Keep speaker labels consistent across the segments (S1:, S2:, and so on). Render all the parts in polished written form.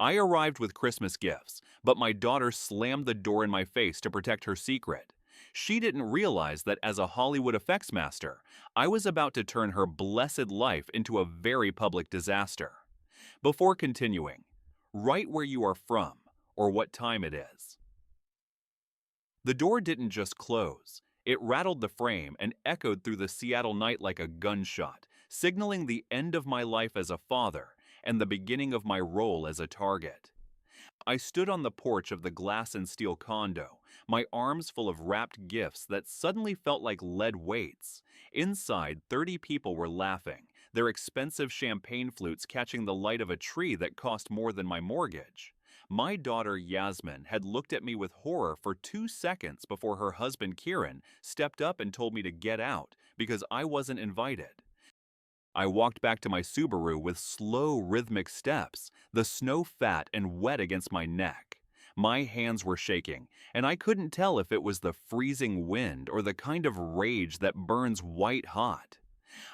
S1: I arrived with Christmas gifts, but my daughter slammed the door in my face to protect her secret. She didn't realize that as a Hollywood effects master, I was about to turn her blessed life into a very public disaster. Before continuing, write where you are from or what time it is. The door didn't just close. It rattled the frame and echoed through the Seattle night like a gunshot, signaling the end of my life as a father and the beginning of my role as a target. I stood on the porch of the glass and steel condo, my arms full of wrapped gifts that suddenly felt like lead weights. Inside, 30 people were laughing, their expensive champagne flutes catching the light of a tree that cost more than my mortgage. My daughter Yasmin had looked at me with horror for 2 seconds before her husband Kieran stepped up and told me to get out because I wasn't invited. I walked back to my Subaru with slow, rhythmic steps, the snow fat and wet against my neck. My hands were shaking, and I couldn't tell if it was the freezing wind or the kind of rage that burns white hot.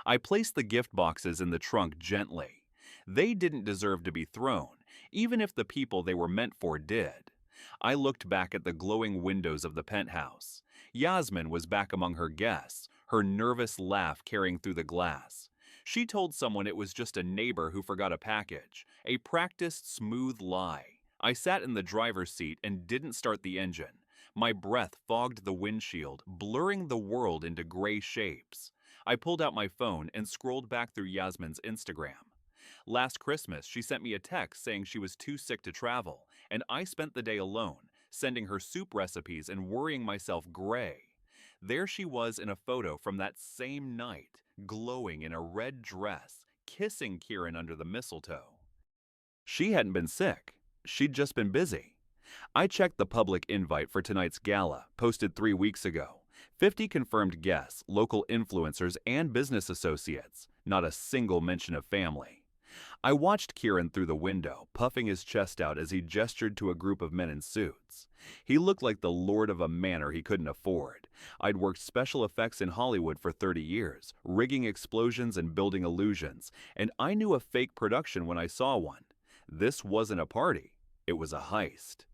S1: I placed the gift boxes in the trunk gently. They didn't deserve to be thrown, even if the people they were meant for did. I looked back at the glowing windows of the penthouse. Yasmin was back among her guests, her nervous laugh carrying through the glass. She told someone it was just a neighbor who forgot a package, a practiced smooth lie. I sat in the driver's seat and didn't start the engine. My breath fogged the windshield, blurring the world into gray shapes. I pulled out my phone and scrolled back through Yasmin's Instagram. Last Christmas, she sent me a text saying she was too sick to travel, and I spent the day alone, sending her soup recipes and worrying myself gray. There she was in a photo from that same night, glowing in a red dress, kissing Kieran under the mistletoe. She hadn't been sick. She'd just been busy. I checked the public invite for tonight's gala, posted 3 weeks ago. 50 confirmed guests, local influencers, and business associates. Not a single mention of family. I watched Kieran through the window, puffing his chest out as he gestured to a group of men in suits. He looked like the lord of a manor he couldn't afford. I'd worked special effects in Hollywood for 30 years, rigging explosions and building illusions, and I knew a fake production when I saw one. This wasn't a party. It was a heist.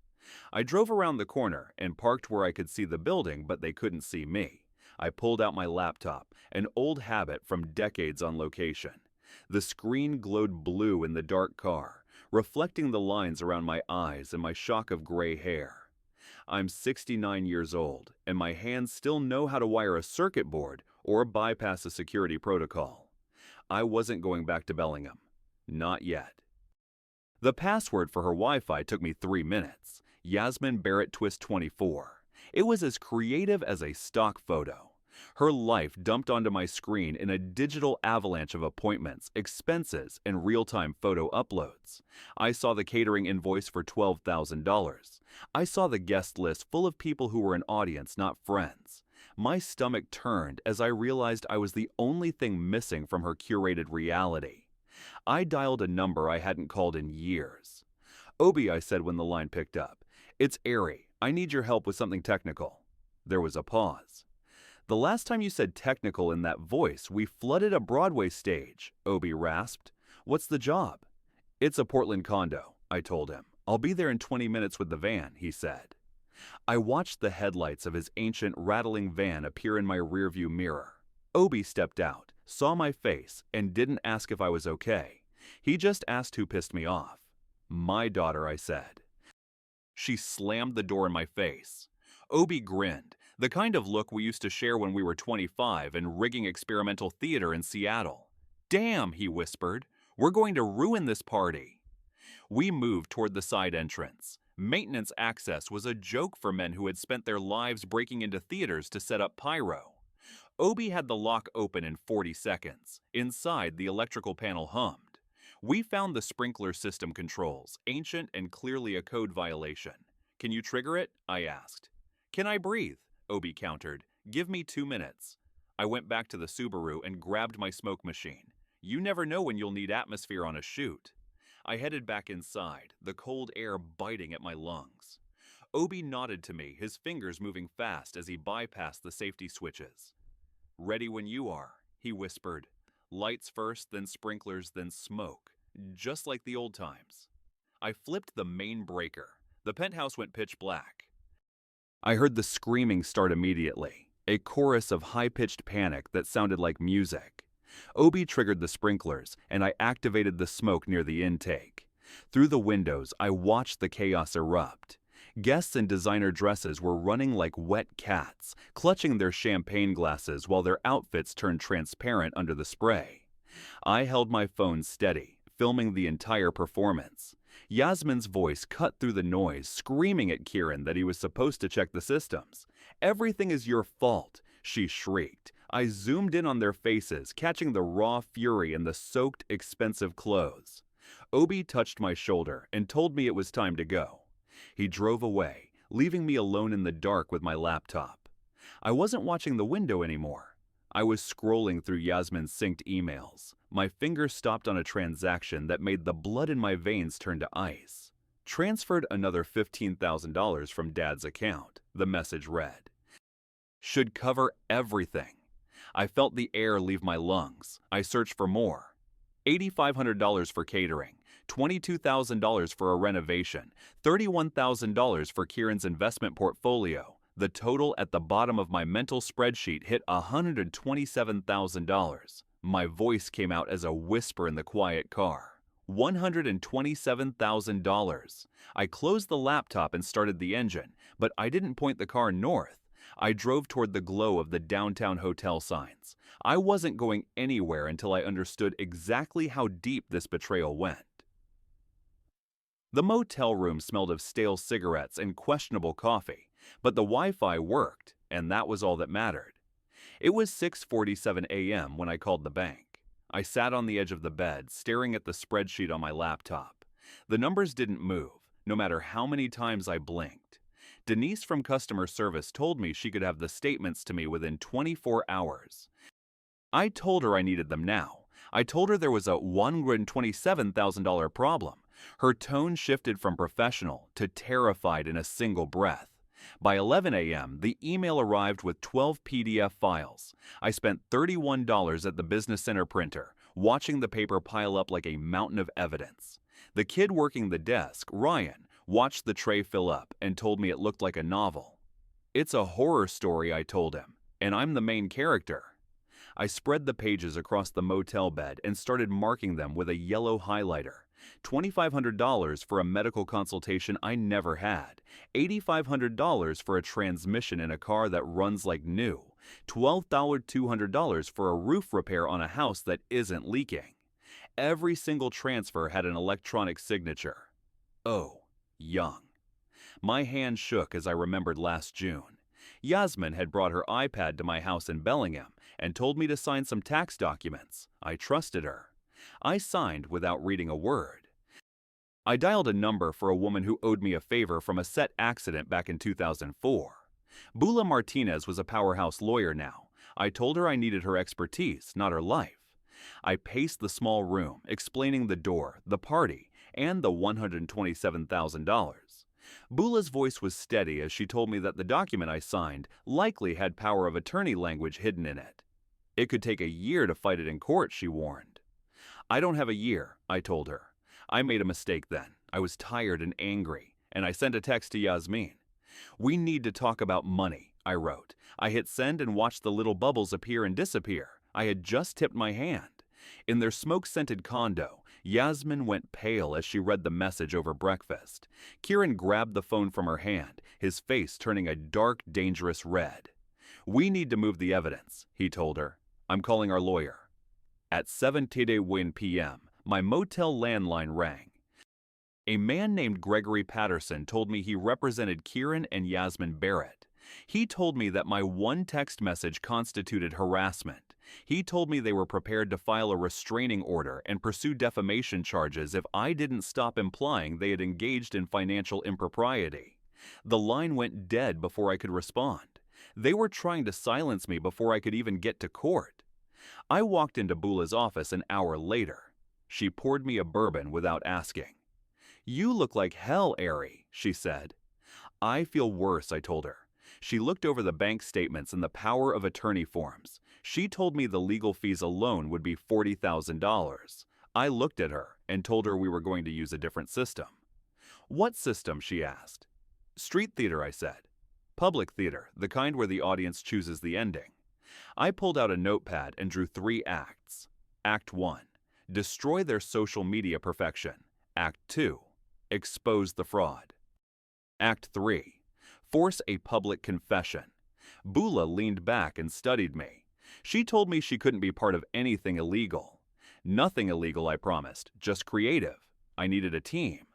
S1: I drove around the corner and parked where I could see the building, but they couldn't see me. I pulled out my laptop, an old habit from decades on location. The screen glowed blue in the dark car, reflecting the lines around my eyes and my shock of gray hair. I'm 69 years old, and my hands still know how to wire a circuit board or bypass a security protocol. I wasn't going back to Bellingham. Not yet. The password for her Wi-Fi took me 3 minutes. Yasmin Barrett Twist 24. It was as creative as a stock photo. Her life dumped onto my screen in a digital avalanche of appointments, expenses, and real-time photo uploads. I saw the catering invoice for $12,000. I saw the guest list full of people who were an audience, not friends. My stomach turned as I realized I was the only thing missing from her curated reality. I dialed a number I hadn't called in years. "Obi," I said when the line picked up. "It's Ari. I need your help with something technical." There was a pause. "The last time you said technical in that voice, we flooded a Broadway stage," Obi rasped. "What's the job?" "It's a Portland condo," I told him. "I'll be there in 20 minutes with the van," he said. I watched the headlights of his ancient, rattling van appear in my rearview mirror. Obi stepped out, saw my face, and didn't ask if I was okay. He just asked who pissed me off. "My daughter," I said. She slammed the door in my face. Obi grinned, the kind of look we used to share when we were 25 and rigging experimental theater in Seattle. "Damn," he whispered, "we're going to ruin this party." We moved toward the side entrance. Maintenance access was a joke for men who had spent their lives breaking into theaters to set up pyro. Obi had the lock open in 40 seconds. Inside, the electrical panel hummed. We found the sprinkler system controls, ancient and clearly a code violation. "Can you trigger it?" I asked. "Can I breathe?" Obi countered. "Give me 2 minutes." I went back to the Subaru and grabbed my smoke machine. You never know when you'll need atmosphere on a shoot. I headed back inside, the cold air biting at my lungs. Obi nodded to me, his fingers moving fast as he bypassed the safety switches. "Ready when you are," he whispered. "Lights first, then sprinklers, then smoke. Just like the old times." I flipped the main breaker. The penthouse went pitch black. I heard the screaming start immediately, a chorus of high-pitched panic that sounded like music. Obi triggered the sprinklers, and I activated the smoke near the intake. Through the windows, I watched the chaos erupt. Guests in designer dresses were running like wet cats, clutching their champagne glasses while their outfits turned transparent under the spray. I held my phone steady, filming the entire performance. Yasmin's voice cut through the noise, screaming at Kieran that he was supposed to check the systems. "Everything is your fault," she shrieked. I zoomed in on their faces, catching the raw fury in the soaked, expensive clothes. Obi touched my shoulder and told me it was time to go. He drove away, leaving me alone in the dark with my laptop. I wasn't watching the window anymore. I was scrolling through Yasmin's synced emails. My finger stopped on a transaction that made the blood in my veins turn to ice. "Transferred another $15,000 from Dad's account," the message read. "Should cover everything." I felt the air leave my lungs. I searched for more. $8,500 for catering, $22,000 for a renovation, $31,000 for Kieran's investment portfolio. The total at the bottom of my mental spreadsheet hit $127,000. My voice came out as a whisper in the quiet car. $127,000. I closed the laptop and started the engine, but I didn't point the car north. I drove toward the glow of the downtown hotel signs. I wasn't going anywhere until I understood exactly how deep this betrayal went. The motel room smelled of stale cigarettes and questionable coffee, but the Wi-Fi worked, and that was all that mattered. It was 6:47 a.m. when I called the bank. I sat on the edge of the bed, staring at the spreadsheet on my laptop. The numbers didn't move, no matter how many times I blinked. Denise from customer service told me she could have the statements to me within 24 hours. I told her I needed them now. I told her there was a $127,000 problem. Her tone shifted from professional to terrified in a single breath. By 11 a.m., the email arrived with 12 PDF files. I spent $31 at the business center printer, watching the paper pile up like a mountain of evidence. The kid working the desk, Ryan, watched the tray fill up and told me it looked like a novel. "It's a horror story," I told him, "and I'm the main character." I spread the pages across the motel bed and started marking them with a yellow highlighter. $2,500 for a medical consultation I never had. $8,500 for a transmission in a car that runs like new. $12,200 for a roof repair on a house that isn't leaking. Every single transfer had an electronic signature. O. Young. My hand shook as I remembered last June. Yasmin had brought her iPad to my house in Bellingham and told me to sign some tax documents. I trusted her. I signed without reading a word. I dialed a number for a woman who owed me a favor from a set accident back in 2004. Bula Martinez was a powerhouse lawyer now. I told her I needed her expertise, not her life. I paced the small room, explaining the door, the party, and the $127,000. Bula's voice was steady as she told me that the document I signed likely had power of attorney language hidden in it. It could take a year to fight it in court, she warned. "I don't have a year," I told her. I made a mistake then. I was tired and angry, and I sent a text to Yasmin. "We need to talk about money," I wrote. I hit send and watched the little bubbles appear and disappear. I had just tipped my hand. In their smoke-scented condo, Yasmin went pale as she read the message over breakfast. Kieran grabbed the phone from her hand, his face turning a dark, dangerous red. "We need to move the evidence," he told her. "I'm calling our lawyer." At 7:10 p.m., my motel landline rang. A man named Gregory Patterson told me he represented Kieran and Yasmin Barrett. He told me that my one text message constituted harassment. He told me they were prepared to file a restraining order and pursue defamation charges if I didn't stop implying they had engaged in financial impropriety. The line went dead before I could respond. They were trying to silence me before I could even get to court. I walked into Bula's office an hour later. She poured me a bourbon without asking. "You look like hell, Ari," she said. "I feel worse," I told her. She looked over the bank statements and the power of attorney forms. She told me the legal fees alone would be $40,000. I looked at her and told her we were going to use a different system. What system? She asked. Street theater, I said. Public theater, the kind where the audience chooses the ending. I pulled out a notepad and drew 3 acts. Act 1. Destroy their social media perfection. Act 2. Expose the fraud. Act 3. Force a public confession. Bula leaned back and studied me. She told me she couldn't be part of anything illegal. Nothing illegal, I promised, just creative. I needed a team.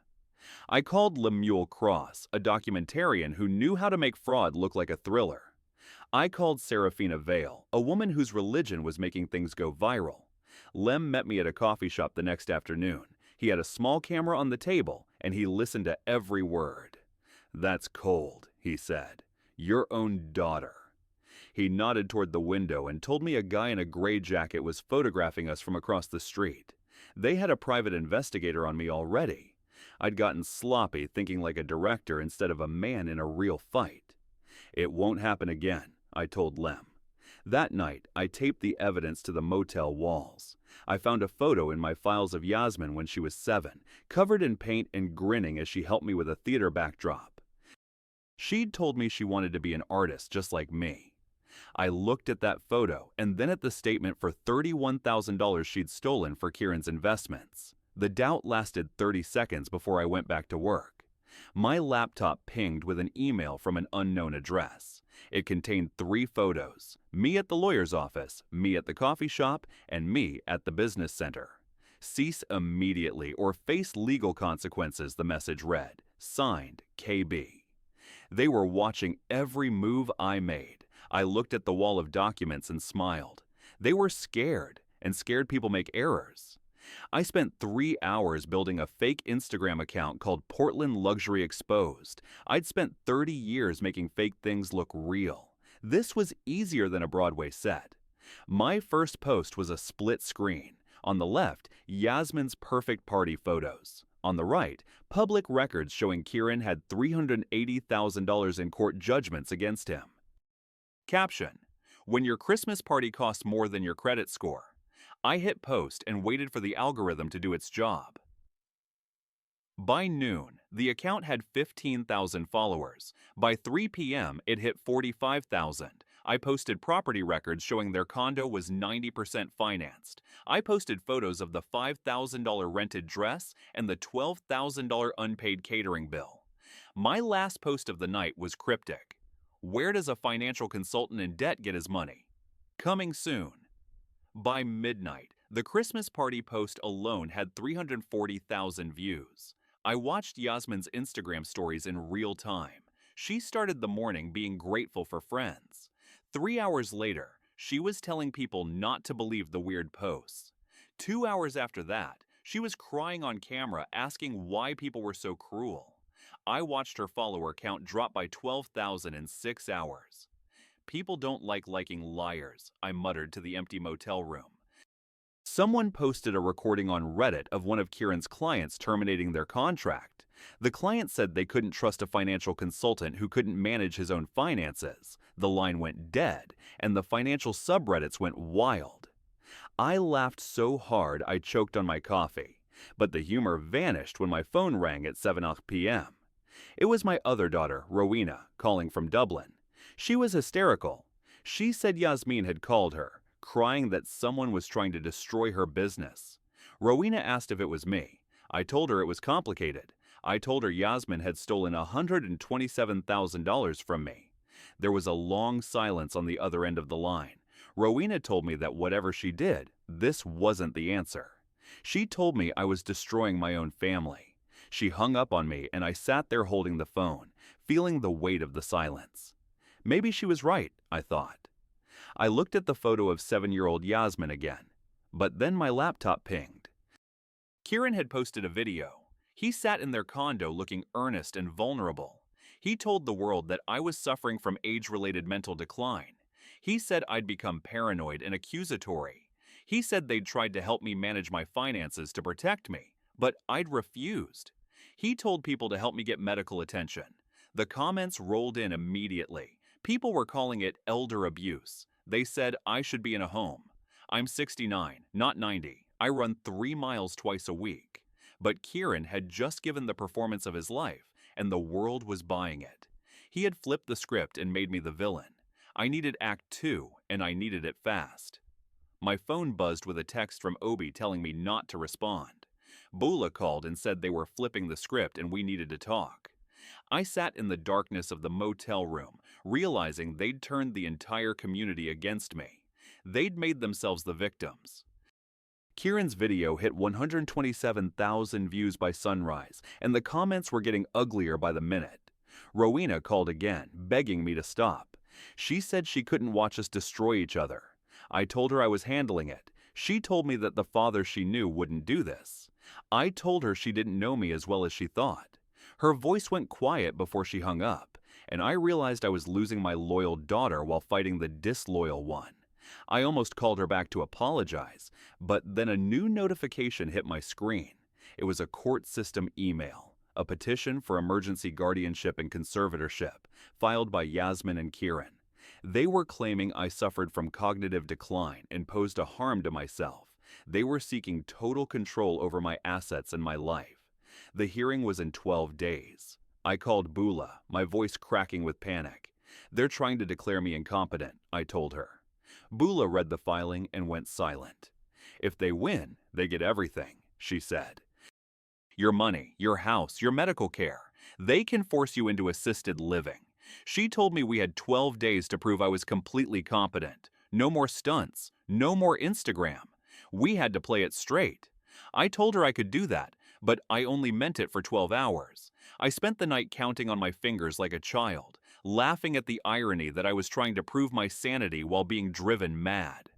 S1: I called Lemuel Cross, a documentarian who knew how to make fraud look like a thriller. I called Serafina Vale, a woman whose religion was making things go viral. Lem met me at a coffee shop the next afternoon. He had a small camera on the table, and he listened to every word. "That's cold," he said. "Your own daughter." He nodded toward the window and told me a guy in a gray jacket was photographing us from across the street. They had a private investigator on me already. I'd gotten sloppy thinking like a director instead of a man in a real fight. "It won't happen again," I told Lem. That night, I taped the evidence to the motel walls. I found a photo in my files of Yasmin when she was 7, covered in paint and grinning as she helped me with a theater backdrop. She'd told me she wanted to be an artist just like me. I looked at that photo and then at the statement for $31,000 she'd stolen for Kieran's investments. The doubt lasted 30 seconds before I went back to work. My laptop pinged with an email from an unknown address. It contained 3 photos: me at the lawyer's office, me at the coffee shop, and me at the business center. "Cease immediately or face legal consequences," the message read. Signed, KB. They were watching every move I made. I looked at the wall of documents and smiled. They were scared, and scared people make errors. I spent 3 hours building a fake Instagram account called Portland Luxury Exposed. I'd spent 30 years making fake things look real. This was easier than a Broadway set. My first post was a split screen. On the left, Yasmin's perfect party photos. On the right, public records showing Kieran had $380,000 in court judgments against him. Caption: When your Christmas party costs more than your credit score. I hit post and waited for the algorithm to do its job. By noon, the account had 15,000 followers. By 3 p.m., it hit 45,000. I posted property records showing their condo was 90% financed. I posted photos of the $5,000 rented dress and the $12,000 unpaid catering bill. My last post of the night was cryptic. Where does a financial consultant in debt get his money? Coming soon. By midnight, the Christmas party post alone had 340,000 views. I watched Yasmin's Instagram stories in real time. She started the morning being grateful for friends. 3 hours later, she was telling people not to believe the weird posts. 2 hours after that, she was crying on camera asking why people were so cruel. I watched her follower count drop by 12,000 in 6 hours. "People don't like liking liars," I muttered to the empty motel room. Someone posted a recording on Reddit of one of Kieran's clients terminating their contract. The client said they couldn't trust a financial consultant who couldn't manage his own finances. The line went dead, and the financial subreddits went wild. I laughed so hard I choked on my coffee, but the humor vanished when my phone rang at 7 p.m. It was my other daughter, Rowena, calling from Dublin. She was hysterical. She said Yasmin had called her, crying that someone was trying to destroy her business. Rowena asked if it was me. I told her it was complicated. I told her Yasmin had stolen $127,000 from me. There was a long silence on the other end of the line. Rowena told me that whatever she did, this wasn't the answer. She told me I was destroying my own family. She hung up on me and I sat there holding the phone, feeling the weight of the silence. Maybe she was right, I thought. I looked at the photo of 7-year-old Yasmin again, but then my laptop pinged. Kieran had posted a video. He sat in their condo looking earnest and vulnerable. He told the world that I was suffering from age-related mental decline. He said I'd become paranoid and accusatory. He said they'd tried to help me manage my finances to protect me, but I'd refused. He told people to help me get medical attention. The comments rolled in immediately. People were calling it elder abuse. They said I should be in a home. I'm 69, not 90. I run 3 miles twice a week. But Kieran had just given the performance of his life, and the world was buying it. He had flipped the script and made me the villain. I needed Act 2, and I needed it fast. My phone buzzed with a text from Obi telling me not to respond. Bula called and said they were flipping the script and we needed to talk. I sat in the darkness of the motel room, realizing they'd turned the entire community against me. They'd made themselves the victims. Kieran's video hit 127,000 views by sunrise, and the comments were getting uglier by the minute. Rowena called again, begging me to stop. She said she couldn't watch us destroy each other. I told her I was handling it. She told me that the father she knew wouldn't do this. I told her she didn't know me as well as she thought. Her voice went quiet before she hung up, and I realized I was losing my loyal daughter while fighting the disloyal one. I almost called her back to apologize, but then a new notification hit my screen. It was a court system email, a petition for emergency guardianship and conservatorship, filed by Yasmin and Kieran. They were claiming I suffered from cognitive decline and posed a harm to myself. They were seeking total control over my assets and my life. The hearing was in 12 days. I called Bula, my voice cracking with panic. They're trying to declare me incompetent, I told her. Bula read the filing and went silent. If they win, they get everything, she said. Your money, your house, your medical care. They can force you into assisted living. She told me we had 12 days to prove I was completely competent. No more stunts, no more Instagram. We had to play it straight. I told her I could do that, but I only meant it for 12 hours. I spent the night counting on my fingers like a child, laughing at the irony that I was trying to prove my sanity while being driven mad.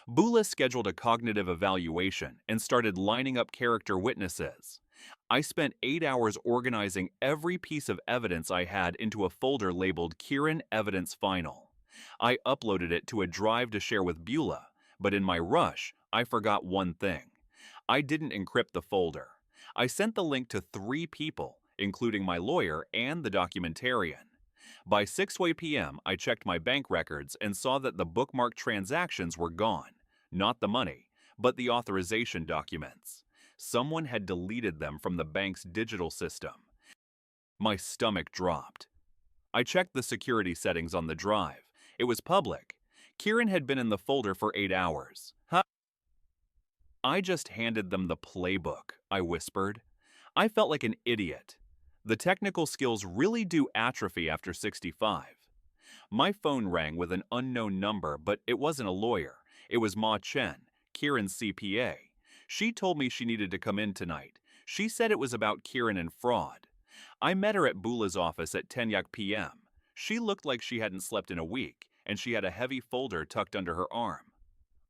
S1: Bula scheduled a cognitive evaluation and started lining up character witnesses. I spent 8 hours organizing every piece of evidence I had into a folder labeled Kieran Evidence Final. I uploaded it to a drive to share with Bula, but in my rush, I forgot one thing. I didn't encrypt the folder. I sent the link to 3 people, including my lawyer and the documentarian. By 6 p.m., I checked my bank records and saw that the bookmarked transactions were gone. Not the money, but the authorization documents. Someone had deleted them from the bank's digital system. My stomach dropped. I checked the security settings on the drive. It was public. Kieran had been in the folder for 8 hours. I just handed them the playbook, I whispered. I felt like an idiot. The technical skills really do atrophy after 65. My phone rang with an unknown number, but it wasn't a lawyer. It was Ma Chen, Kieran's CPA. She told me she needed to come in tonight. She said it was about Kieran and fraud. I met her at Bula's office at 10 p.m. She looked like she hadn't slept in a week, and she had a heavy folder tucked under her arm.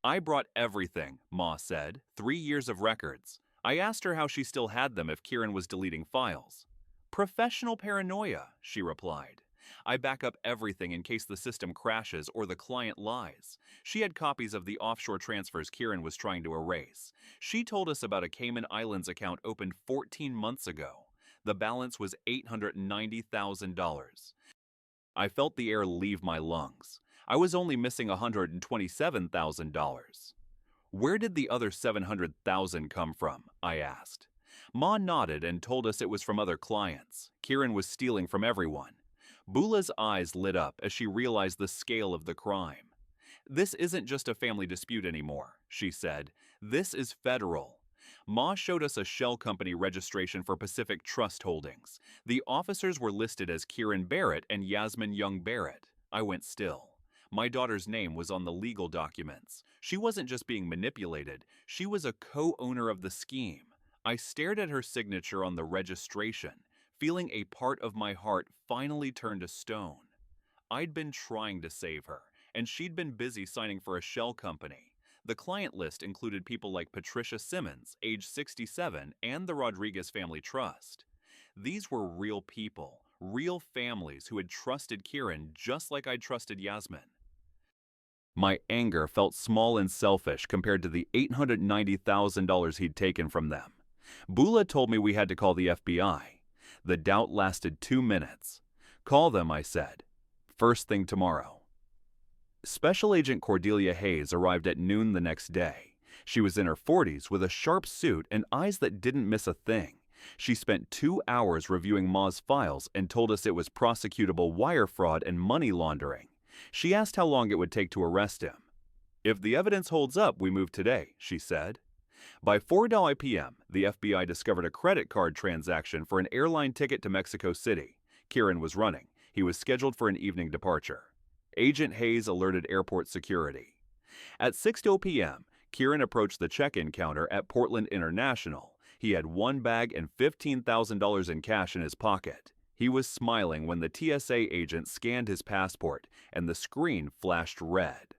S1: I brought everything, Ma said, 3 years of records. I asked her how she still had them if Kieran was deleting files. Professional paranoia, she replied. I back up everything in case the system crashes or the client lies. She had copies of the offshore transfers Kieran was trying to erase. She told us about a Cayman Islands account opened 14 months ago. The balance was $890,000. I felt the air leave my lungs. I was only missing $127,000. Where did the other $700,000 come from? I asked. Ma nodded and told us it was from other clients. Kieran was stealing from everyone. Bula's eyes lit up as she realized the scale of the crime. This isn't just a family dispute anymore, she said. This is federal. Ma showed us a shell company registration for Pacific Trust Holdings. The officers were listed as Kieran Barrett and Yasmin Young Barrett. I went still. My daughter's name was on the legal documents. She wasn't just being manipulated, she was a co-owner of the scheme. I stared at her signature on the registration, feeling a part of my heart finally turn to stone. I'd been trying to save her, and she'd been busy signing for a shell company. The client list included people like Patricia Simmons, age 67, and the Rodriguez Family Trust. These were real people, real families who had trusted Kieran just like I'd trusted Yasmin. My anger felt small and selfish compared to the $890,000 he'd taken from them. Bula told me we had to call the FBI. The doubt lasted 2 minutes. Call them, I said. First thing tomorrow. Special Agent Cordelia Hayes arrived at noon the next day. She was in her 40s with a sharp suit and eyes that didn't miss a thing. She spent 2 hours reviewing Ma's files and told us it was prosecutable wire fraud and money laundering. She asked how long it would take to arrest him. "If the evidence holds up, we move today," she said. By 4 p.m., the FBI discovered a credit card transaction for an airline ticket to Mexico City. Kieran was running. He was scheduled for an evening departure. Agent Hayes alerted airport security. At 6:00 p.m., Kieran approached the check-in counter at Portland International. He had one bag and $15,000 in cash in his pocket. He was smiling when the TSA agent scanned his passport, and the screen flashed red.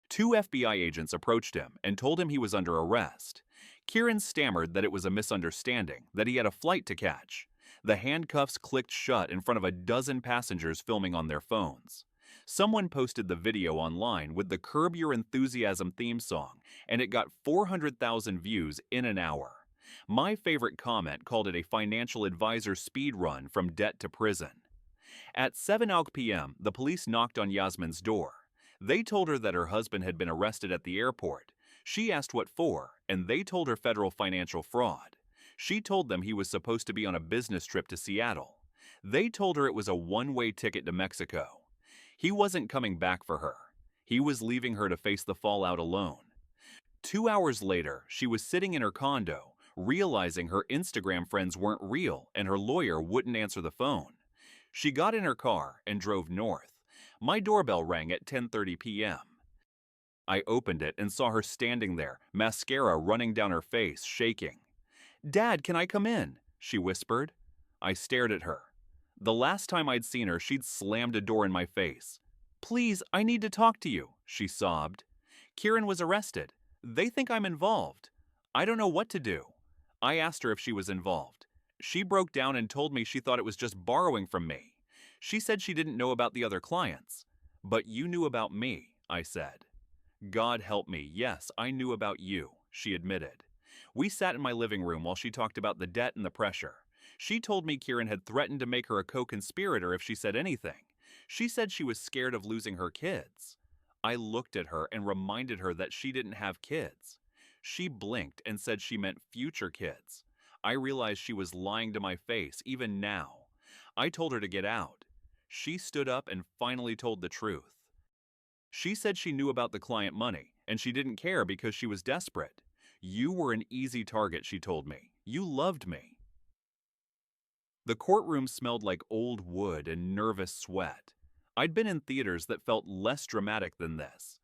S1: Two FBI agents approached him and told him he was under arrest. Kieran stammered that it was a misunderstanding, that he had a flight to catch. The handcuffs clicked shut in front of a dozen passengers filming on their phones. Someone posted the video online with the Curb Your Enthusiasm theme song, and it got 400,000 views in an hour. My favorite comment called it a financial advisor speed run from debt to prison. At 7 p.m., the police knocked on Yasmin's door. They told her that her husband had been arrested at the airport. She asked what for, and they told her federal financial fraud. She told them he was supposed to be on a business trip to Seattle. They told her it was a one-way ticket to Mexico. He wasn't coming back for her. He was leaving her to face the fallout alone. 2 hours later, she was sitting in her condo, realizing her Instagram friends weren't real and her lawyer wouldn't answer the phone. She got in her car and drove north. My doorbell rang at 10:30 p.m. I opened it and saw her standing there, mascara running down her face, shaking. "Dad, can I come in?" she whispered. I stared at her. The last time I'd seen her, she'd slammed a door in my face. "Please, I need to talk to you," she sobbed. "Kieran was arrested. They think I'm involved. I don't know what to do." I asked her if she was involved. She broke down and told me she thought it was just borrowing from me. She said she didn't know about the other clients. "But you knew about me," I said. "God help me, yes, I knew about you," she admitted. We sat in my living room while she talked about the debt and the pressure. She told me Kieran had threatened to make her a co-conspirator if she said anything. She said she was scared of losing her kids. I looked at her and reminded her that she didn't have kids. She blinked and said she meant future kids. I realized she was lying to my face, even now. I told her to get out. She stood up and finally told the truth. She said she knew about the client money, and she didn't care because she was desperate. "You were an easy target," she told me. "You loved me." The courtroom smelled like old wood and nervous sweat. I'd been in theaters that felt less dramatic than this.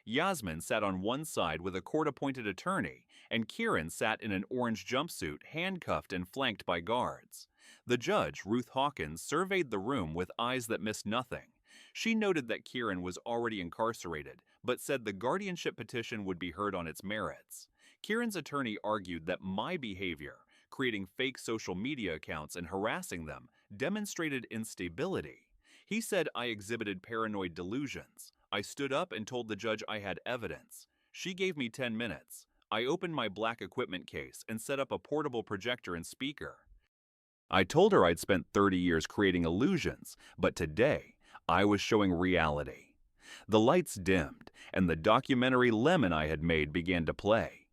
S1: Yasmin sat on one side with a court-appointed attorney, and Kieran sat in an orange jumpsuit, handcuffed and flanked by guards. The judge, Ruth Hawkins, surveyed the room with eyes that missed nothing. She noted that Kieran was already incarcerated, but said the guardianship petition would be heard on its merits. Kieran's attorney argued that my behavior, creating fake social media accounts and harassing them, demonstrated instability. He said I exhibited paranoid delusions. I stood up and told the judge I had evidence. She gave me 10 minutes. I opened my black equipment case and set up a portable projector and speaker. I told her I'd spent 30 years creating illusions, but today I was showing reality. The lights dimmed, and the documentary Lemon I had made began to play.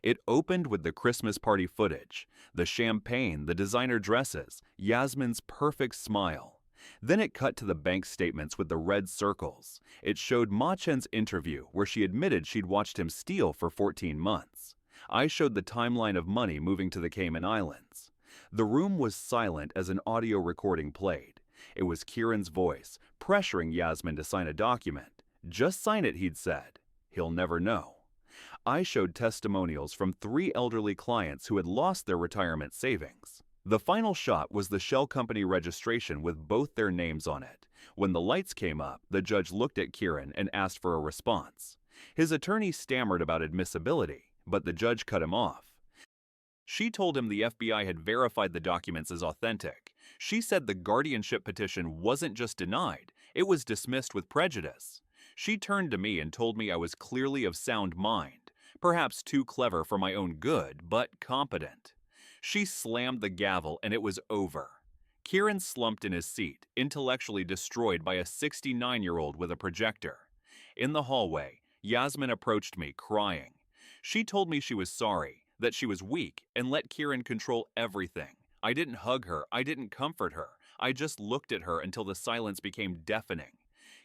S1: It opened with the Christmas party footage, the champagne, the designer dresses, Yasmin's perfect smile. Then it cut to the bank statements with the red circles. It showed Ma Chen's interview where she admitted she'd watched him steal for 14 months. I showed the timeline of money moving to the Cayman Islands. The room was silent as an audio recording played. It was Kieran's voice, pressuring Yasmin to sign a document. "Just sign it," he'd said. "He'll never know." I showed testimonials from 3 elderly clients who had lost their retirement savings. The final shot was the shell company registration with both their names on it. When the lights came up, the judge looked at Kieran and asked for a response. His attorney stammered about admissibility, but the judge cut him off. She told him the FBI had verified the documents as authentic. She said the guardianship petition wasn't just denied, it was dismissed with prejudice. She turned to me and told me I was clearly of sound mind, perhaps too clever for my own good, but competent. She slammed the gavel and it was over. Kieran slumped in his seat, intellectually destroyed by a 69-year-old with a projector. In the hallway, Yasmin approached me, crying. She told me she was sorry, that she was weak, and let Kieran control everything. I didn't hug her, I didn't comfort her. I just looked at her until the silence became deafening.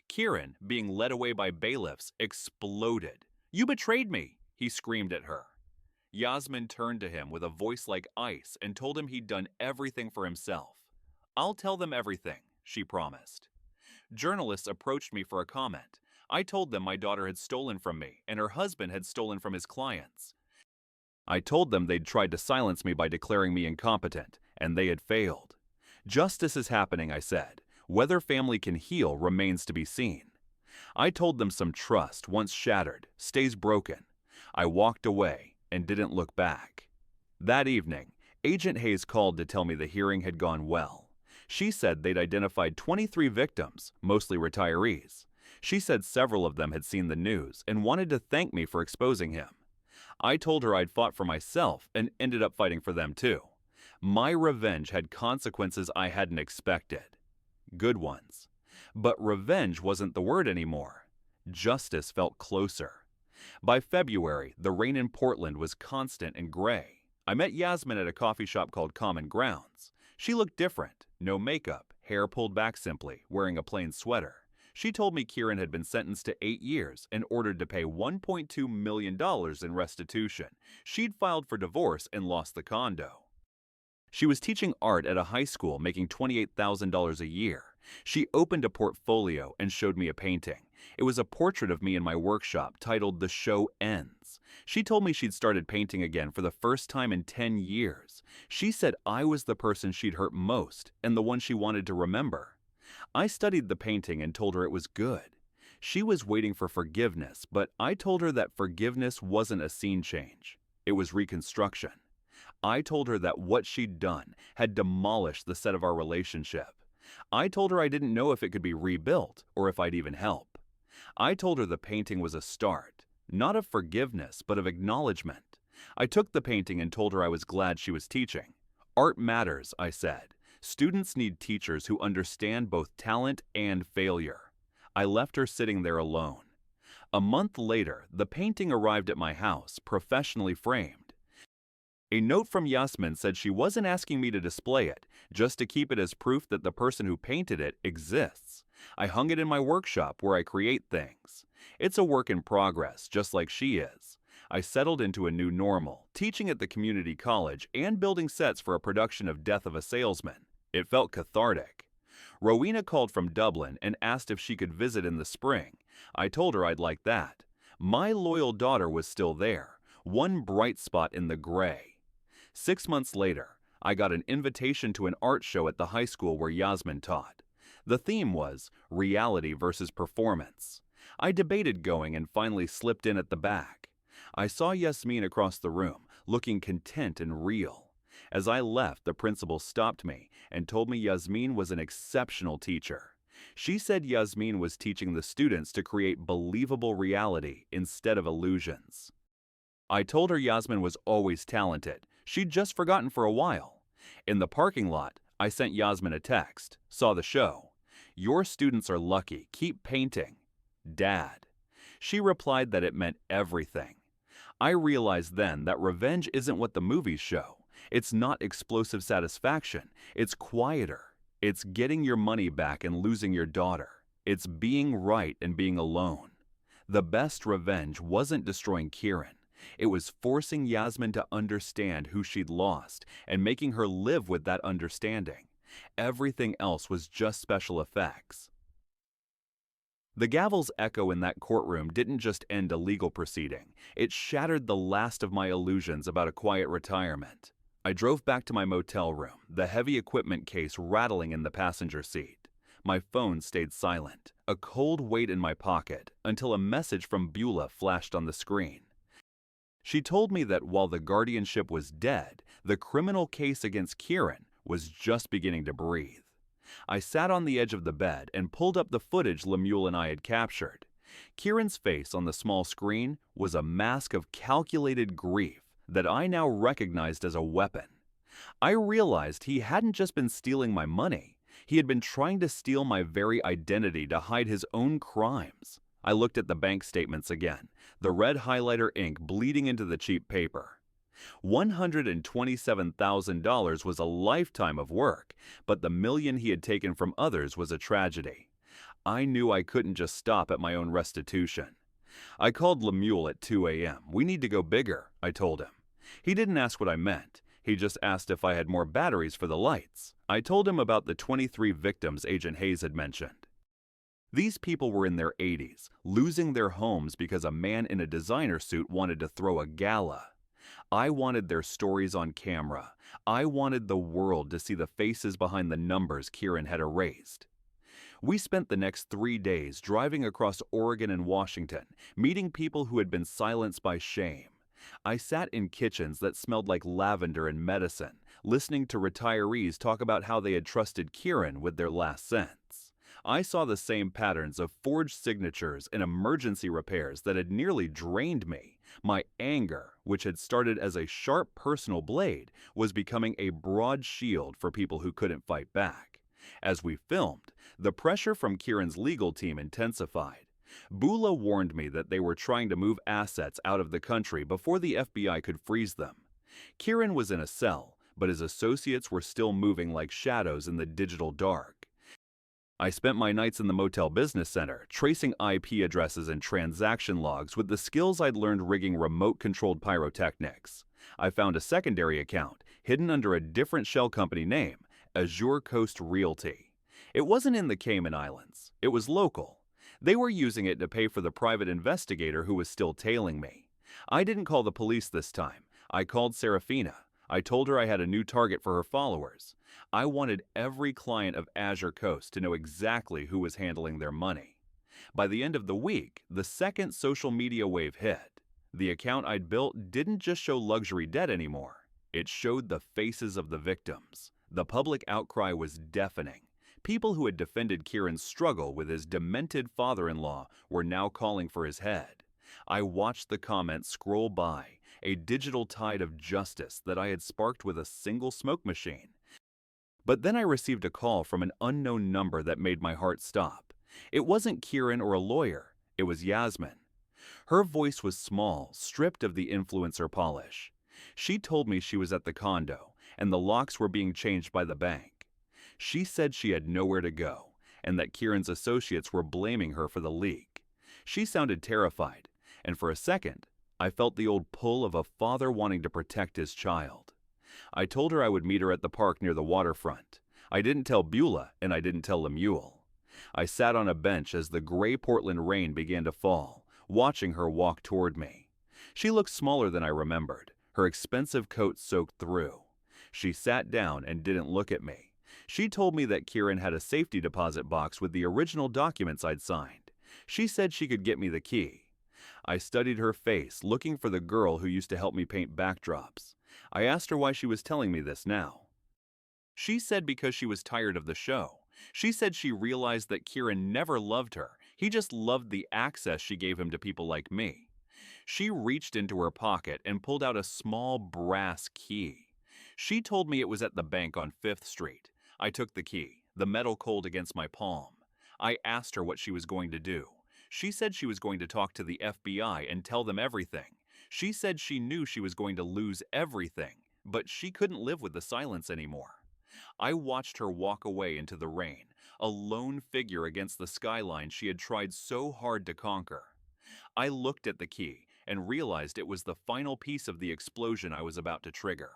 S1: Kieran, being led away by bailiffs, exploded. "You betrayed me!" he screamed at her. Yasmin turned to him with a voice like ice and told him he'd done everything for himself. "I'll tell them everything," she promised. Journalists approached me for a comment. I told them my daughter had stolen from me and her husband had stolen from his clients. I told them they'd tried to silence me by declaring me incompetent, and they had failed. "Justice is happening," I said. "Whether family can heal remains to be seen." I told them some trust, once shattered, stays broken. I walked away and didn't look back. That evening, Agent Hayes called to tell me the hearing had gone well. She said they'd identified 23 victims, mostly retirees. She said several of them had seen the news and wanted to thank me for exposing him. I told her I'd fought for myself and ended up fighting for them too. My revenge had consequences I hadn't expected. Good ones. But revenge wasn't the word anymore. Justice felt closer. By February, the rain in Portland was constant and gray. I met Yasmin at a coffee shop called Common Grounds. She looked different. No makeup, hair pulled back simply, wearing a plain sweater. She told me Kieran had been sentenced to 8 years and ordered to pay $1.2 million in restitution. She'd filed for divorce and lost the condo. She was teaching art at a high school, making $28,000 a year. She opened a portfolio and showed me a painting. It was a portrait of me in my workshop titled "The Show Ends." She told me she'd started painting again for the first time in 10 years. She said I was the person she'd hurt most and the one she wanted to remember. I studied the painting and told her it was good. She was waiting for forgiveness, but I told her that forgiveness wasn't a scene change. It was reconstruction. I told her that what she'd done had demolished the set of our relationship. I told her I didn't know if it could be rebuilt or if I'd even help. I told her the painting was a start, not of forgiveness, but of acknowledgement. I took the painting and told her I was glad she was teaching. "Art matters," I said. "Students need teachers who understand both talent and failure." I left her sitting there alone. A month later, the painting arrived at my house, professionally framed. A note from Yasmin said she wasn't asking me to display it, just to keep it as proof that the person who painted it exists. I hung it in my workshop where I create things. It's a work in progress, just like she is. I settled into a new normal, teaching at the community college and building sets for a production of Death of a Salesman. It felt cathartic. Rowena called from Dublin and asked if she could visit in the spring. I told her I'd like that. My loyal daughter was still there, one bright spot in the gray. 6 months later, I got an invitation to an art show at the high school where Yasmin taught. The theme was reality versus performance. I debated going and finally slipped in at the back. I saw Yasmin across the room, looking content and real. As I left, the principal stopped me and told me Yasmin was an exceptional teacher. She said Yasmin was teaching the students to create believable reality instead of illusions. I told her Yasmin was always talented. She'd just forgotten for a while. In the parking lot, I sent Yasmin a text. "Saw the show. Your students are lucky. Keep painting. Dad." She replied that it meant everything. I realized then that revenge isn't what the movies show. It's not explosive satisfaction. It's quieter. It's getting your money back and losing your daughter. It's being right and being alone. The best revenge wasn't destroying Kieran. It was forcing Yasmin to understand who she'd lost and making her live with that understanding. Everything else was just special effects. The gavel's echo in that courtroom didn't just end a legal proceeding. It shattered the last of my illusions about a quiet retirement. I drove back to my motel room, the heavy equipment case rattling in the passenger seat. My phone stayed silent, a cold weight in my pocket, until a message from Beulah flashed on the screen. She told me that while the guardianship was dead, the criminal case against Kieran was just beginning to breathe. I sat on the edge of the bed and pulled up the footage Lemuel and I had captured. Kieran's face on the small screen was a mask of calculated grief that I now recognized as a weapon. I realized he hadn't just been stealing my money. He had been trying to steal my very identity to hide his own crimes. I looked at the bank statements again, the red highlighter ink bleeding into the cheap paper. $127,000 was a lifetime of work, but the million he had taken from others was a tragedy. I knew I couldn't just stop at my own restitution. I called Lemuel at 2 a.m. "We need to go bigger," I told him. He didn't ask what I meant. He just asked if I had more batteries for the lights. I told him about the 23 victims Agent Hayes had mentioned. These people were in their 80s, losing their homes because a man in a designer suit wanted to throw a gala. I wanted their stories on camera. I wanted the world to see the faces behind the numbers Kieran had erased. We spent the next 3 days driving across Oregon and Washington, meeting people who had been silenced by shame. I sat in kitchens that smelled like lavender and medicine, listening to retirees talk about how they had trusted Kieran with their last cents. I saw the same patterns of forged signatures and emergency repairs that had nearly drained me. My anger, which had started as a sharp personal blade, was becoming a broad shield for people who couldn't fight back. As we filmed, the pressure from Kieran's legal team intensified. Bula warned me that they were trying to move assets out of the country before the FBI could freeze them. Kieran was in a cell, but his associates were still moving like shadows in the digital dark. I spent my nights in the Motel Business Center, tracing IP addresses and transaction logs with the skills I'd learned rigging remote-controlled pyrotechnics. I found a secondary account, hidden under a different shell company name, Azure Coast Realty. It wasn't in the Cayman Islands. It was local. They were using it to pay for the private investigator who was still tailing me. I didn't call the police this time. I called Serafina. I told her I had a new target for her followers. I wanted every client of Azure Coast to know exactly who was handling their money. By the end of the week, the second social media wave hit. The account I'd built didn't just show luxury debt anymore. It showed the faces of the victims. The public outcry was deafening. People who had defended Kieran's struggle with his demented father-in-law were now calling for his head. I watched the comments scroll by, a digital tide of justice that I had sparked with a single smoke machine. But then I received a call from an unknown number that made my heart stop. It wasn't Kieran or a lawyer. It was Yasmin. Her voice was small, stripped of the influencer polish. She told me she was at the condo, and the locks were being changed by the bank. She said she had nowhere to go, and that Kieran's associates were blaming her for the leak. She sounded terrified, and for a second, I felt the old pull of a father wanting to protect his child. I told her I would meet her at the park near the waterfront. I didn't tell Beulah, and I didn't tell Lemuel. I sat on a bench as the gray Portland rain began to fall, watching her walk toward me. She looked smaller than I remembered, her expensive coat soaked through. She sat down and didn't look at me. She told me that Kieran had a safety deposit box with the original documents I'd signed. She said she could get me the key. I studied her face, looking for the girl who used to help me paint backdrops. I asked her why she was telling me this now. She said because she was tired of the show. She said she realized that Kieran never loved her. He just loved the access she gave him to people like me. She reached into her pocket and pulled out a small brass key. She told me it was at the bank on 5th Street. I took the key, the metal cold against my palm. I asked her what she was going to do. She said she was going to talk to the FBI and tell them everything. She said she knew she was going to lose everything, but she couldn't live with the silence anymore. I watched her walk away into the rain, a lone figure against the skyline she had tried so hard to conquer. I looked at the key and realized it was the final piece of the explosion I was about to trigger.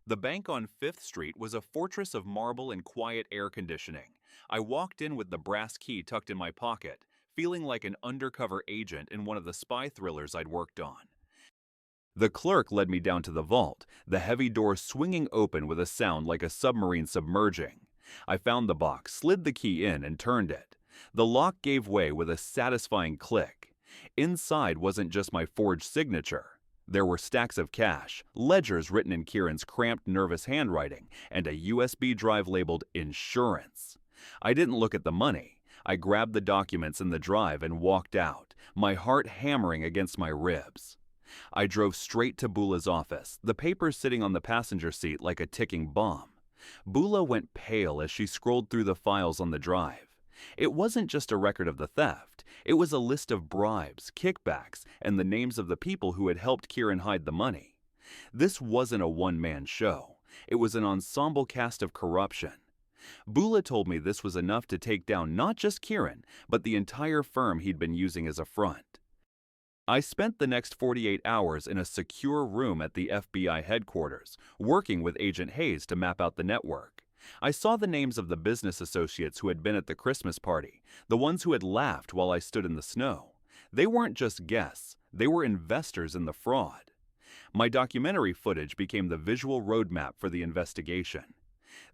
S1: The bank on 5th Street was a fortress of marble and quiet air conditioning. I walked in with the brass key tucked in my pocket, feeling like an undercover agent in one of the spy thrillers I'd worked on. The clerk led me down to the vault, the heavy door swinging open with a sound like a submarine submerging. I found the box, slid the key in, and turned it. The lock gave way with a satisfying click. Inside wasn't just my forged signature. There were stacks of cash, ledgers written in Kieran's cramped, nervous handwriting, and a USB drive labeled insurance. I didn't look at the money. I grabbed the documents in the drive and walked out, my heart hammering against my ribs. I drove straight to Beulah's office, the papers sitting on the passenger seat like a ticking bomb. Beulah went pale as she scrolled through the files on the drive. It wasn't just a record of the theft, it was a list of bribes, kickbacks, and the names of the people who had helped Kieran hide the money. This wasn't a one-man show. It was an ensemble cast of corruption. Bula told me this was enough to take down not just Kieran, but the entire firm he'd been using as a front. I spent the next 48 hours in a secure room at the FBI headquarters, working with Agent Hayes to map out the network. I saw the names of the business associates who had been at the Christmas party, the ones who had laughed while I stood in the snow. They weren't just guests, they were investors in the fraud. My documentary footage became the visual roadmap for the investigation.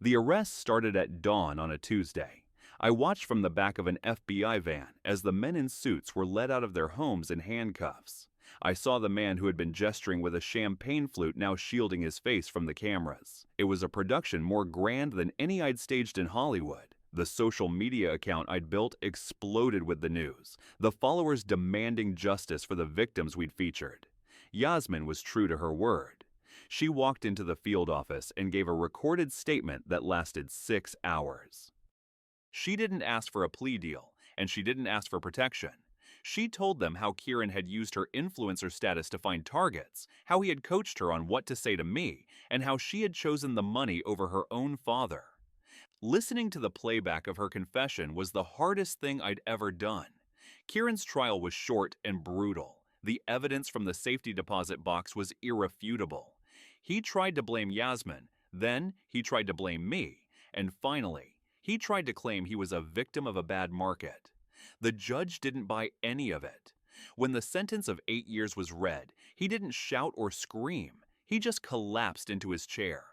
S1: The arrest started at dawn on a Tuesday. I watched from the back of an FBI van as the men in suits were led out of their homes in handcuffs. I saw the man who had been gesturing with a champagne flute now shielding his face from the cameras. It was a production more grand than any I'd staged in Hollywood. The social media account I'd built exploded with the news, the followers demanding justice for the victims we'd featured. Yasmin was true to her word. She walked into the field office and gave a recorded statement that lasted 6 hours. She didn't ask for a plea deal, and she didn't ask for protection. She told them how Kieran had used her influencer status to find targets, how he had coached her on what to say to me, and how she had chosen the money over her own father. Listening to the playback of her confession was the hardest thing I'd ever done. Kieran's trial was short and brutal. The evidence from the safety deposit box was irrefutable. He tried to blame Yasmin, then he tried to blame me, and finally, he tried to claim he was a victim of a bad market. The judge didn't buy any of it. When the sentence of 8 years was read, he didn't shout or scream. He just collapsed into his chair,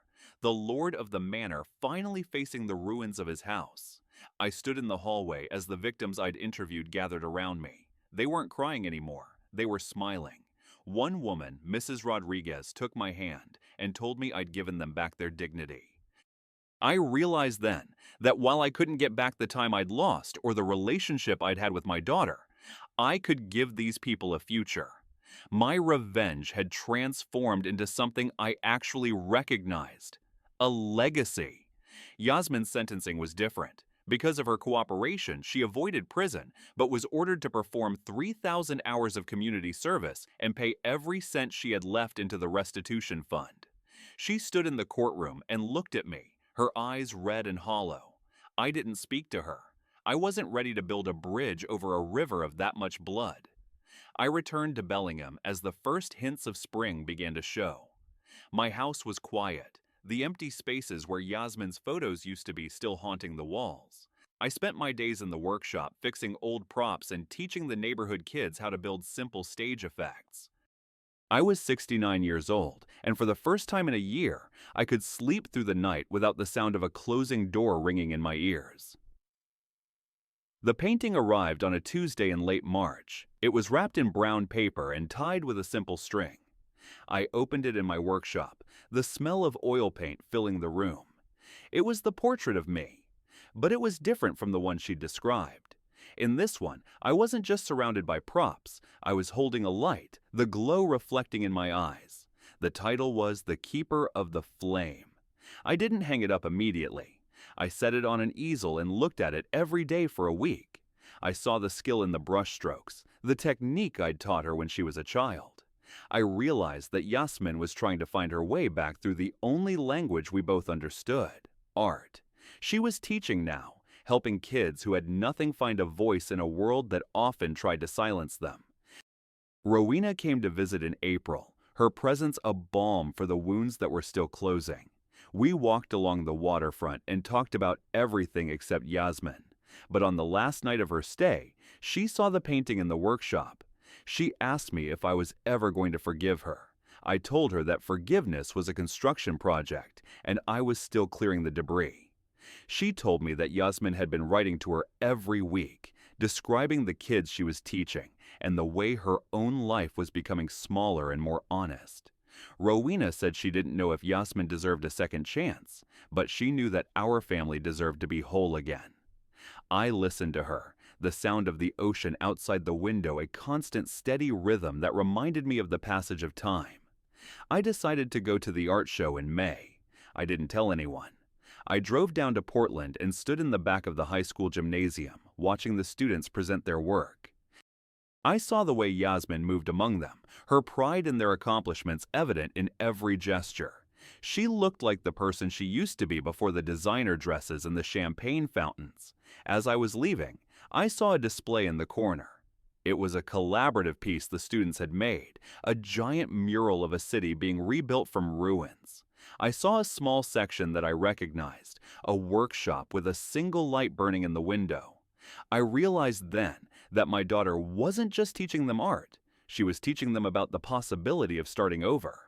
S1: the lord of the manor finally facing the ruins of his house. I stood in the hallway as the victims I'd interviewed gathered around me. They weren't crying anymore. They were smiling. One woman, Mrs. Rodriguez, took my hand and told me I'd given them back their dignity. I realized then that while I couldn't get back the time I'd lost or the relationship I'd had with my daughter, I could give these people a future. My revenge had transformed into something I actually recognized: a legacy. Yasmin's sentencing was different. Because of her cooperation, she avoided prison, but was ordered to perform 3,000 hours of community service and pay every cent she had left into the restitution fund. She stood in the courtroom and looked at me, her eyes red and hollow. I didn't speak to her. I wasn't ready to build a bridge over a river of that much blood. I returned to Bellingham as the first hints of spring began to show. My house was quiet, the empty spaces where Yasmin's photos used to be still haunting the walls. I spent my days in the workshop fixing old props and teaching the neighborhood kids how to build simple stage effects. I was 69 years old, and for the first time in a year, I could sleep through the night without the sound of a closing door ringing in my ears. The painting arrived on a Tuesday in late March. It was wrapped in brown paper and tied with a simple string. I opened it in my workshop, the smell of oil paint filling the room. It was the portrait of me, but it was different from the one she'd described. In this one, I wasn't just surrounded by props, I was holding a light, the glow reflecting in my eyes. The title was The Keeper of the Flame. I didn't hang it up immediately. I set it on an easel and looked at it every day for a week. I saw the skill in the brush strokes, the technique I'd taught her when she was a child. I realized that Yasmin was trying to find her way back through the only language we both understood: art. She was teaching now, helping kids who had nothing find a voice in a world that often tried to silence them. Rowena came to visit in April, her presence a balm for the wounds that were still closing. We walked along the waterfront and talked about everything except Yasmin. But on the last night of her stay, she saw the painting in the workshop. She asked me if I was ever going to forgive her. I told her that forgiveness was a construction project, and I was still clearing the debris. She told me that Yasmin had been writing to her every week, describing the kids she was teaching and the way her own life was becoming smaller and more honest. Rowena said she didn't know if Yasmin deserved a second chance, but she knew that our family deserved to be whole again. I listened to her, the sound of the ocean outside the window a constant steady rhythm that reminded me of the passage of time. I decided to go to the art show in May. I didn't tell anyone. I drove down to Portland and stood in the back of the high school gymnasium, watching the students present their work. I saw the way Yasmin moved among them, her pride in their accomplishments evident in every gesture. She looked like the person she used to be before the designer dresses and the champagne fountains. As I was leaving, I saw a display in the corner. It was a collaborative piece the students had made, a giant mural of a city being rebuilt from ruins. I saw a small section that I recognized, a workshop with a single light burning in the window. I realized then that my daughter wasn't just teaching them art, she was teaching them about the possibility of starting over.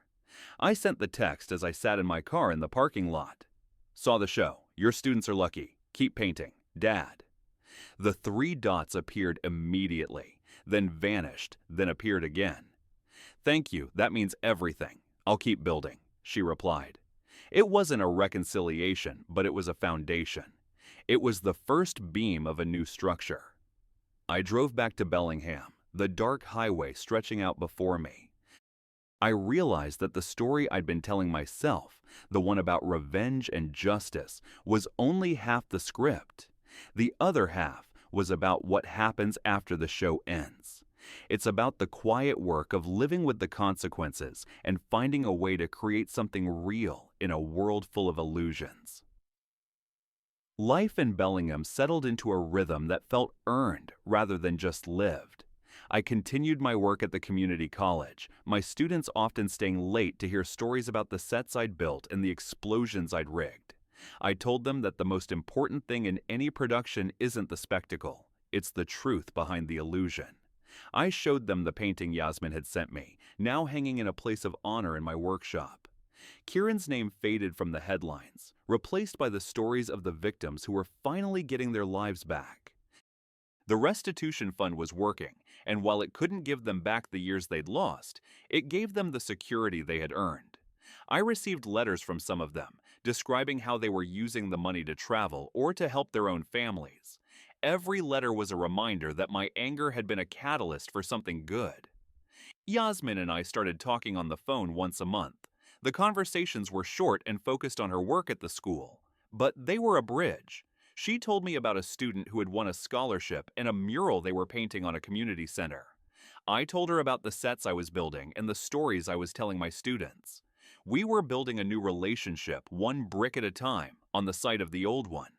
S1: I sent the text as I sat in my car in the parking lot. Saw the show. Your students are lucky. Keep painting. Dad. The 3 dots appeared immediately, then vanished, then appeared again. Thank you, that means everything. I'll keep building, she replied. It wasn't a reconciliation, but it was a foundation. It was the first beam of a new structure. I drove back to Bellingham, the dark highway stretching out before me. I realized that the story I'd been telling myself, the one about revenge and justice, was only half the script. The other half was about what happens after the show ends. It's about the quiet work of living with the consequences and finding a way to create something real in a world full of illusions. Life in Bellingham settled into a rhythm that felt earned rather than just lived. I continued my work at the community college, my students often staying late to hear stories about the sets I'd built and the explosions I'd rigged. I told them that the most important thing in any production isn't the spectacle, it's the truth behind the illusion. I showed them the painting Yasmin had sent me, now hanging in a place of honor in my workshop. Kieran's name faded from the headlines, replaced by the stories of the victims who were finally getting their lives back. The restitution fund was working, and while it couldn't give them back the years they'd lost, it gave them the security they had earned. I received letters from some of them, describing how they were using the money to travel or to help their own families. Every letter was a reminder that my anger had been a catalyst for something good. Yasmin and I started talking on the phone once a month. The conversations were short and focused on her work at the school, but they were a bridge. She told me about a student who had won a scholarship and a mural they were painting on a community center. I told her about the sets I was building and the stories I was telling my students. We were building a new relationship, one brick at a time, on the site of the old one.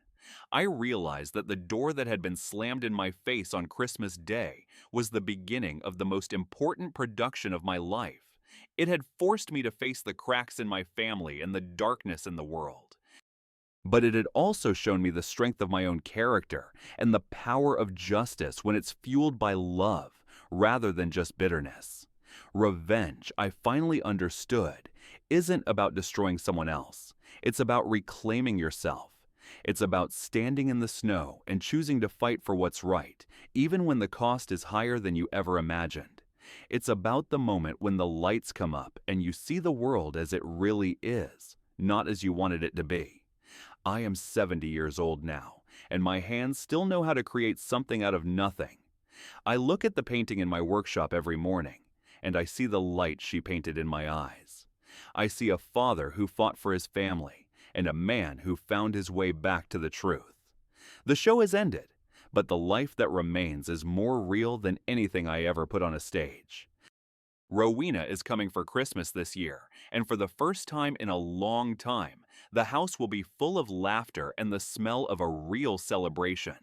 S1: I realized that the door that had been slammed in my face on Christmas Day was the beginning of the most important production of my life. It had forced me to face the cracks in my family and the darkness in the world. But it had also shown me the strength of my own character and the power of justice when it's fueled by love rather than just bitterness. Revenge, I finally understood, isn't about destroying someone else. It's about reclaiming yourself. It's about standing in the snow and choosing to fight for what's right, even when the cost is higher than you ever imagined. It's about the moment when the lights come up and you see the world as it really is, not as you wanted it to be. I am 70 years old now, and my hands still know how to create something out of nothing. I look at the painting in my workshop every morning, and I see the light she painted in my eyes. I see a father who fought for his family, and a man who found his way back to the truth. The show has ended, but the life that remains is more real than anything I ever put on a stage. Rowena is coming for Christmas this year, and for the first time in a long time, the house will be full of laughter and the smell of a real celebration.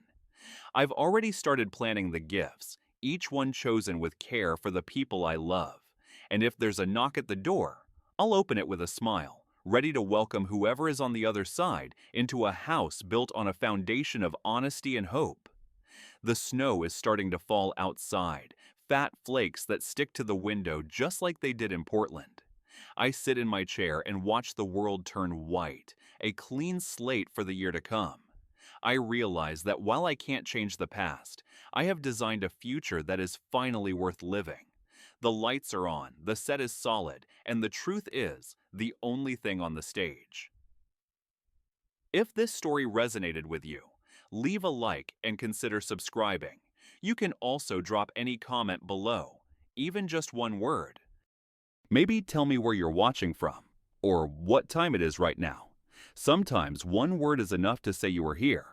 S1: I've already started planning the gifts, each one chosen with care for the people I love. And if there's a knock at the door, I'll open it with a smile, ready to welcome whoever is on the other side into a house built on a foundation of honesty and hope. The snow is starting to fall outside, fat flakes that stick to the window just like they did in Portland. I sit in my chair and watch the world turn white, a clean slate for the year to come. I realize that while I can't change the past, I have designed a future that is finally worth living. The lights are on, the set is solid, and the truth is the only thing on the stage. If this story resonated with you, leave a like and consider subscribing. You can also drop any comment below, even just one word. Maybe tell me where you're watching from, or what time it is right now. Sometimes one word is enough to say you are here.